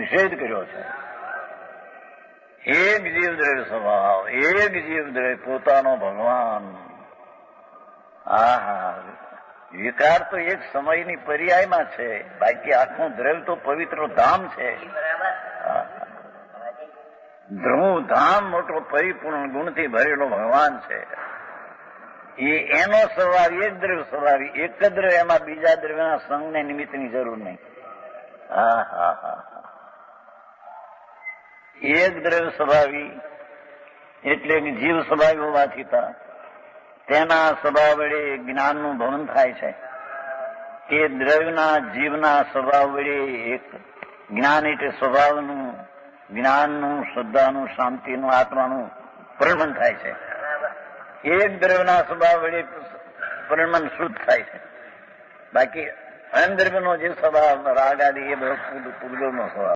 નિષેધ કર્યો છે. એક જીવ દ્રવ્ય સ્વભાવ, એક જીવ દ્રવ્ય પોતાનો ભગવાન. આહા, વિકાર તો એક સમયની પર્યાયમાં છે, બાકી આખું દ્રવ્ય તો પવિત્ર ધામ છે. ધ્રુવ ધામ મોટો પરિપૂર્ણ ગુણથી ભરેલો ભગવાન છે. એનો સ્વભાવ એક દ્રવ્ય સ્વભાવ, એક જ દ્રવ્ય, એમાં બીજા દ્રવ્યના સંગને નિમિત્તની જરૂર નહીં. હા હા હા, એક દ્રવ્ય સ્વભાવી એટલે જીવ સ્વભાવી હોવાથી તેના સ્વભાવ વડે જ્ઞાનનું ભવન થાય છે. એ દ્રવ્યના જીવના સ્વભાવ વડે એક જ્ઞાન એટલે સ્વભાવનું, જ્ઞાનનું, શ્રદ્ધાનું, શાંતિનું, આત્માનું પરિણમન થાય છે. એક દ્રવ્યના સ્વભાવ વડે પરિણમન શુદ્ધ થાય છે. બાકી અન્ય દ્રવ્યનો જે સ્વભાવ રાગ આદિ એ બધો પૂગલનો સ્વભાવ.